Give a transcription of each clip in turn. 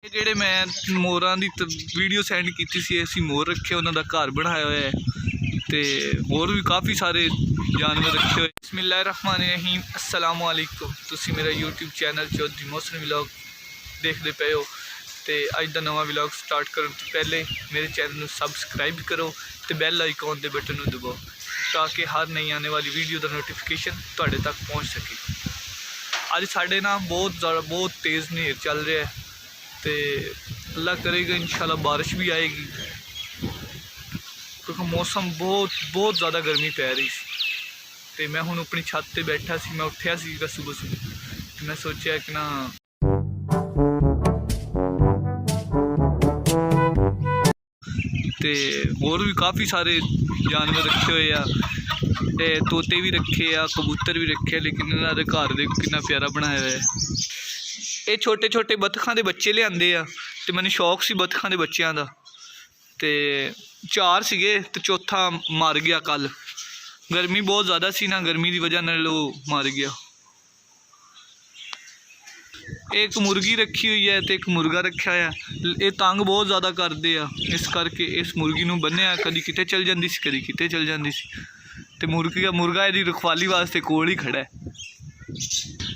ਇਹ ਜਿਹੜੇ ਮੈਂ ਮੋਰਾਂ ਦੀ ਵੀਡੀਓ ਸੈਂਡ ਕੀਤੀ ਸੀ, ਅਸੀਂ ਮੋਰ ਰੱਖੇ, ਉਹਨਾਂ ਦਾ ਘਰ ਬਣਾਇਆ ਹੋਇਆ ਹੈ ਤੇ ਹੋਰ ਵੀ ਕਾफ़ी ਸਾਰੇ ਜਾਨਵਰ ਰੱਖੇ ਹੋਏ। ਬਿਸਮਿल्लाह रहमान रहीम, अस्सलाम वालेकुम। ਤੁਸੀਂ ਮੇਰਾ YouTube channel Chaudhary Mohsin vlog ਦੇਖਦੇ ਪਏ ਹੋ ਤੇ ਅੱਜ ਦਾ ਨਵਾਂ ਵਲੌਗ ਸਟਾਰਟ ਕਰਨ ਤੋਂ ਪਹਿਲੇ ਮੇਰੇ ਚੈਨਲ ਨੂੰ ਸਬਸਕ੍ਰਾइब करो ਤੇ ਬੈਲ ਆਈਕਨ ਦੇ ਬਟਨ ਨੂੰ ਦਬਾਓ ਤਾਂ ਕਿ ਹਰ ਨਈ ਆने वाली ਵੀਡੀਓ ਦਾ ਨੋਟੀਫਿਕੇਸ਼ਨ ਤੁਹਾਡੇ ਤੱਕ ਪਹੁੰਚ ਸਕੇ। ਅੱਜ ਸਾਡੇ ਨਾਲ बहुत तेज़ ਹਨੇਰ ਚੱਲ ਰਿਹਾ है तो अल्लाह करेगा इंशाल्लाह बारिश भी आएगी क्योंकि मौसम बहुत ज़्यादा गर्मी पै रही सी। तो मैं हुण अपनी छत पर बैठा सी, मैं उठिया सीगा सुबह मैं सोचा कि ना तो होर भी काफ़ी सारे जानवर रखे हुए आ, तोते भी रखे आ, कबूतर भी रखे, लेकिन इन्होंने घर देखो कितना प्यारा बनाया हुआ है। ये छोटे छोटे बतखां दे बच्चे लिआंदे आ ते मैनूं शौक सी बतखां दे बच्चों का। तो 4 सीगे ते चौथा मर गया कल। गर्मी बहुत ज़्यादा सी ना, गर्मी की वजह नाल वो मर गया। एक मुर्गी रखी हुई है तो एक मुर्गा रखा है। ये तंग बहुत ज़्यादा करते हैं, इस करके इस मुर्गी नूं बन्निया, कदी किते चल जाती सी कदी किते चल जाती सी। तो मुर्गा इसकी रखवाली वास्ते कोल ही खड़ा है।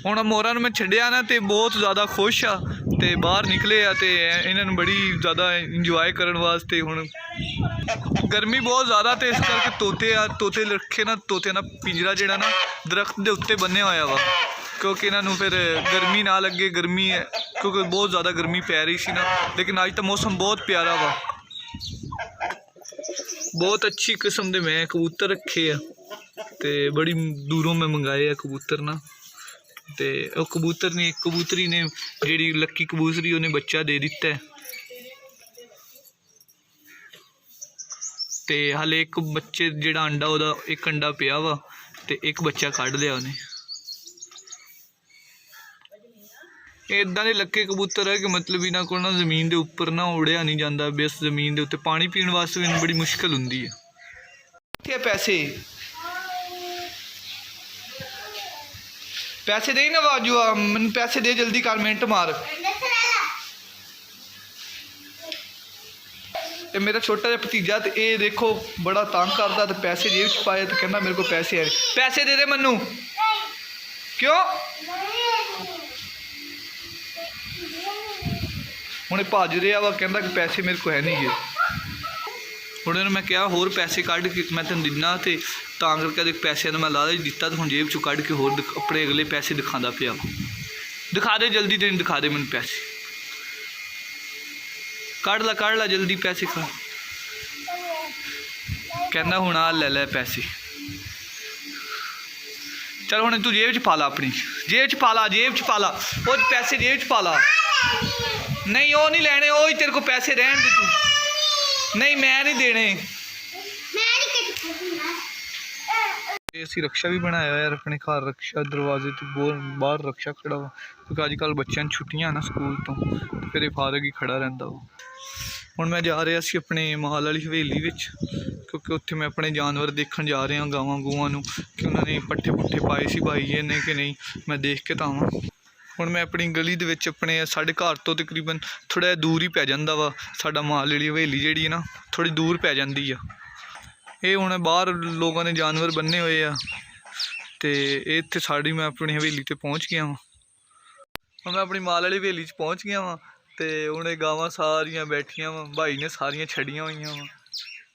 हुण मोरां नूं मैं छड्डिया ना तो बहुत ज़्यादा खुश आ ते बाहर निकले आ ते इन्हां बड़ी ज़्यादा इंजॉय करन वास्ते। हुण गर्मी बहुत ज़्यादा तो इस करके तोते रखे ना, तोते का पिंजरा जिहड़ा ना दरख्त के उत्ते बन्निया होया वा क्योंकि इन्हों फिर गर्मी ना लगे। गर्मी है क्योंकि बहुत ज़्यादा गर्मी पै रही सी ना, लेकिन अज तो मौसम बहुत प्यारा वा। बहुत अच्छी किस्म के मैं कबूतर रखे आ ते बड़ी दूरों मैं मंगाए आ कबूतर ना। तो कबूतर ने कबूतरी ने जी लक्की कबूतरी उन्हें बच्चा दे दिता है। तो हाले एक बच्चे जिहड़ा अंडा उहदा एक अंडा पिया वा तो एक बच्चा कढ़ लिया उन्हें। इदां दे लक्के कबूतर है कि मतलब इन्हां कोल ना जमीन के उपर ना उड़िया नहीं जाता, बस जमीन के उत्ते पानी पीण वास्ते भी बड़ी मुश्किल हुंदी है। कित्थे पैसे पैसे दे ना बाजू, मैनूं पैसे दे जल्दी कर, मिनट मार। ये मेरा छोटा जिहा भतीजा तो ये देखो बड़ा तंग करता, तो पैसे जेब च पाए तो कहना मेरे को पैसे है, पैसे दे दे मैनू। क्यों हुणे भज रहा वा, कहता कि पैसे मेरे को है नहीं गे। हुणे मैं क्या होर पैसे कढ़ के मैं तेन दिना, तो तां करके पैसे मैं लालच दिता तो हुण जेब चों कढ़ के होर अपने अगले पैसे दिखांदा पिया। दिखा दे जल्दी, तेन दिखा दे मैनूं पैसे, कढ़ ला जल्दी पैसे खा। कहना हुण आ ले पैसे, चल हुण तू जेब च पा ला, अपनी जेब च पा ला, जेब च पा ला, वो पैसे जेब च पा ला। नहीं वो नहीं लेने, वो ही तेरे को पैसे रहन दे तू। नहीं मैं नहीं देने। असीं रक्षा भी बनाया यार अपने घर, रक्षा दरवाजे तो बाहर रक्षा खड़ा वा क्योंकि अजकल बच्चों छुट्टियां ना स्कूल तो फिर फारग ही खड़ा रहिंदा वा। हुण मैं जा रहा सी अपने माल वाली हवेली विच क्योंकि उत्थे मैं अपने जानवर देखण जा रहा, गावां गूवां नूं कि उन्होंने पट्ठे पुट्ठे पाए सी भाईए ने कि नहीं, मैं देख के तां आवां। हुण मैं अपनी गली दे विच अपने साढ़े घर तो तकरीबन थोड़ा दूर ही पै जांदा वा, साडा माल वाली हवेली जिहड़ी ना थोड़ी दूर पै जांदी आ। ये हुण बाहर लोगों ने जानवर बन्ने हुए आ तो इत्थे साड़ी मैं अपनी हवेली ते पहुँच गया वां। हुण मैं अपनी माल वाली हवेली च पहुँच गया वां तो हुण गावां सारियां बैठियां वां, भाई ने सारियां छड़ियां होईयां वां,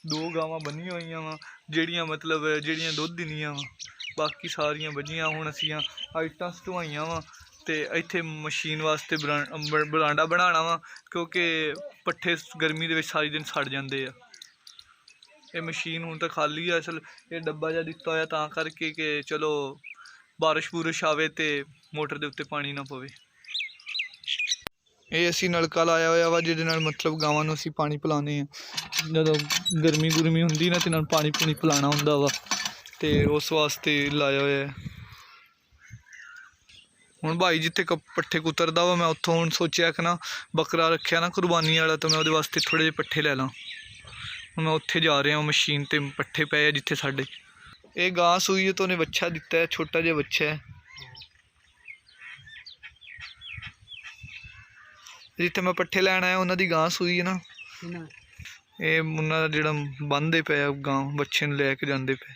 2 गावां बन्नियां होईयां वां जिहड़ियां मतलब जिहड़ियां दुध दिंदियां वां, बाकी सारियां बज्जियां। हुण असीं आइटां सटवाइयां वां तो इत्थे मशीन वास्ते बरांडा बनाना वा क्योंकि पट्ठे गर्मी दे विच सारी दिन सड़ जांदे आ। ये मशीन हुण तो खाली है, असल ये डब्बा जिहा दिता होया तां करके कि चलो बारिश बुरिश आवे तो मोटर के उत्ते पानी ना पवे। ये असीं नलका लाया होया वा जिहदे नाल मतलब गावां नूं असीं पानी पिलाने आ। जदों गर्मी गुरमी हुंदी ना ते नाल पानी पूनी पिलाना हुंदा वा ते उस वास्ते लाया होया है। हुण भाई जिथे पट्ठे कुतरदा वा मैं उत्थों हुण सोचिया कि ना बकरा रखिया ना कुरबानी वाला, तो मैं उहदे वास्ते थोड़े जे पट्ठे लै लां। मैं उत्थे जा रहा हूँ मशीन ते पट्ठे पे है जिथे साढ़े। ये गां सूई है तो उन्हें बच्चा दिता है, छोटा जिहा बच्चा है। ਜਿੱਥੇ ਮੈਂ ਪੱਠੇ ਲੈਣ ਆਇਆ ਉਹਨਾਂ ਦੀ ਗਾਂ ਸੂਈ ਹੈ ਨਾ, ਇਹ ਉਹਨਾਂ ਦਾ ਜਿਹੜਾ ਬੰਨ੍ਹਦੇ ਪਏ ਆ ਗਾਂ, ਬੱਚੇ ਨੂੰ ਲੈ ਕੇ ਜਾਂਦੇ ਪਏ।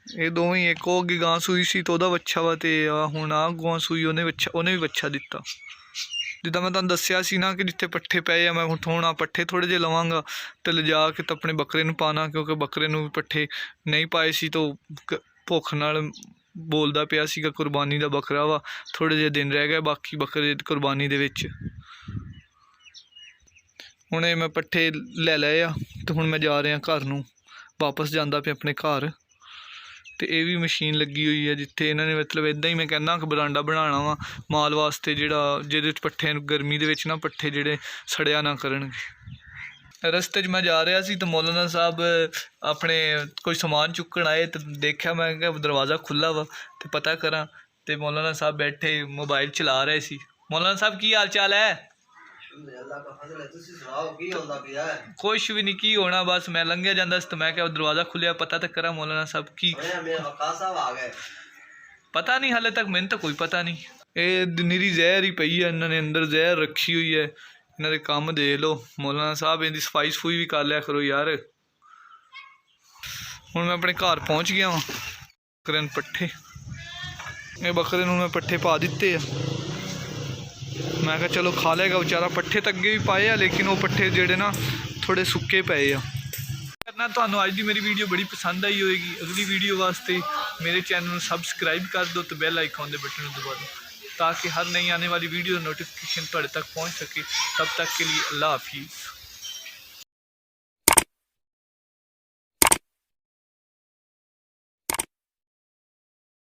ਇਹ ਦੋਵੇਂ ਇੱਕ ਉਹ ਅੱਗੇ ਗਾਂ ਸੂਈ ਸੀ ਤਾਂ ਉਹਦਾ ਬੱਚਾ ਵਾ, ਤੇ ਆ ਹੁਣ ਆਹ ਗਾਂ ਸੂਈ ਉਹਨੇ ਵੀ ਬੱਚਾ ਦਿੱਤਾ। ਜਿੱਦਾਂ ਮੈਂ ਤੁਹਾਨੂੰ ਦੱਸਿਆ ਸੀ ਨਾ ਕਿ ਜਿੱਥੇ ਪੱਠੇ ਪਏ ਆ, ਮੈਂ ਹੁਣ ਪੱਠੇ ਥੋੜ੍ਹੇ ਜਿਹੇ ਲਵਾਂਗਾ ਤੇ ਲਿਜਾ ਕੇ ਤਾਂ ਆਪਣੇ ਬੱਕਰੇ ਨੂੰ ਪਾਣਾ, ਕਿਉਂਕਿ ਬੱਕਰੇ ਨੂੰ ਪੱਠੇ ਨਹੀਂ ਪਾਏ ਸੀ ਤਾਂ ਭੁੱਖ ਨਾਲ ਬੋਲਦਾ ਪਿਆ ਸੀਗਾ। ਕੁਰਬਾਨੀ ਦਾ ਬੱਕਰਾ ਵਾ, ਥੋੜ੍ਹੇ ਜਿਹੇ ਦਿਨ ਰਹਿ ਗਏ ਬਾਕੀ ਬੱਕਰੇ ਕੁਰਬਾਨੀ ਦੇ ਵਿੱਚ। ਹੁਣ ਇਹ ਮੈਂ ਪੱਠੇ ਲੈ ਲਏ ਆ ਤੇ ਹੁਣ ਮੈਂ ਜਾ ਰਿਹਾ ਘਰ ਨੂੰ, ਵਾਪਸ ਜਾਂਦਾ ਪਿਆ ਆਪਣੇ ਘਰ। ਤੇ ਇਹ ਵੀ ਮਸ਼ੀਨ ਲੱਗੀ ਹੋਈ ਹੈ ਜਿੱਥੇ ਇਹਨਾਂ ਨੇ ਮਤਲਬ ਇੱਦਾਂ ਹੀ ਮੈਂ ਕਹਿੰਦਾ ਕਿ ਬਰਾਂਡਾ ਬਣਾਉਣਾ ਵਾ ਮਾਲ ਵਾਸਤੇ, ਜਿਹਦੇ ਵਿੱਚ ਪੱਠੇ ਨੂੰ ਗਰਮੀ ਦੇ ਵਿੱਚ ਨਾ ਪੱਠੇ ਜਿਹੜੇ ਸੜਿਆ ਨਾ ਕਰਨਗੇ। ਰਸਤੇ 'ਚ ਮੈਂ ਜਾ ਰਿਹਾ ਸੀ ਤਾਂ ਮੌਲਾਨਾ ਸਾਹਿਬ ਆਪਣੇ ਕੋਈ ਸਮਾਨ ਚੁੱਕਣ ਆਏ ਤੇ ਦੇਖਿਆ, ਮੈਂ ਕਿਹਾ ਦਰਵਾਜ਼ਾ ਖੁੱਲ੍ਹਾ ਵਾ ਤੇ ਪਤਾ ਕਰਾਂ, ਤੇ ਮੌਲਾਨਾ ਸਾਹਿਬ ਬੈਠੇ ਮੋਬਾਈਲ ਚਲਾ ਰਹੇ ਸੀ। ਮੌਲਾਨਾ ਸਾਹਿਬ ਕੀ ਹਾਲ ਚਾਲ ਹੈ? ਕੁਛ ਵੀ ਨਹੀਂ, ਕੀ ਹੋਣਾ, ਬਸ ਮੈਂ ਲੰਘਿਆ ਜਾਂਦਾ ਸੀ ਤਾਂ ਮੈਂ ਕਿਹਾ ਦਰਵਾਜ਼ਾ ਖੁੱਲਿਆ, ਪਤਾ ਤਾਂ ਕਰਾਂ ਮੌਲਾਨਾ ਸਾਹਿਬ ਕੀ। ਪਤਾ ਨਹੀਂ ਹਾਲੇ ਤੱਕ, ਮੈਨੂੰ ਤਾਂ ਕੋਈ ਪਤਾ ਨਹੀਂ। ਇਹ ਨਿਰੀ ਜ਼ਹਿਰ ਹੀ ਪਈ ਹੈ, ਇਹਨਾਂ ਨੇ ਅੰਦਰ ਜ਼ਹਿਰ ਰੱਖੀ ਹੋਈ ਹੈ। ਇਹਨਾਂ ਦੇ ਕੰਮ ਦੇਖ ਲਓ ਮੌਲਾਨਾ ਸਾਹਿਬ, ਇਹਦੀ ਸਫਾਈ ਸਫੂਈ ਵੀ ਕਰ ਲਿਆ ਕਰੋ ਯਾਰ। ਹੁਣ ਮੈਂ ਆਪਣੇ ਘਰ ਪਹੁੰਚ ਗਿਆ ਵਾਂ। ਬੱਕਰੇ ਨੂੰ ਪੱਠੇ, ਇਹ ਬੱਕਰੇ ਨੂੰ ਮੈਂ ਪੱਠੇ ਪਾ ਦਿੱਤੇ ਆ। ਮੈਂ ਕਿਹਾ ਚਲੋ ਖਾ ਲੇਗਾ ਵਿਚਾਰਾ। ਪੱਠੇ ਤਾਂ ਅੱਗੇ ਵੀ ਪਾਏ ਆ ਲੇਕਿਨ ਉਹ ਪੱਠੇ ਜਿਹੜੇ ਨਾ ਥੋੜ੍ਹੇ ਸੁੱਕੇ ਪਏ ਆ। ਕਰਨਾ ਤੁਹਾਨੂੰ ਅੱਜ ਦੀ ਮੇਰੀ ਵੀਡੀਓ ਬੜੀ ਪਸੰਦ ਆਈ ਹੋਏਗੀ। ਅਗਲੀ ਵੀਡੀਓ ਵਾਸਤੇ ਮੇਰੇ ਚੈਨਲ ਨੂੰ ਸਬਸਕ੍ਰਾइब कर दो तो बेल आइकॉन के बटन को दबा दो ताकि हर नई आने वाली वीडियो नोटिफिकेशन ਤੁਹਾਡੇ तक पहुँच सके। तब तक के लिए अल्लाह हाफिज़।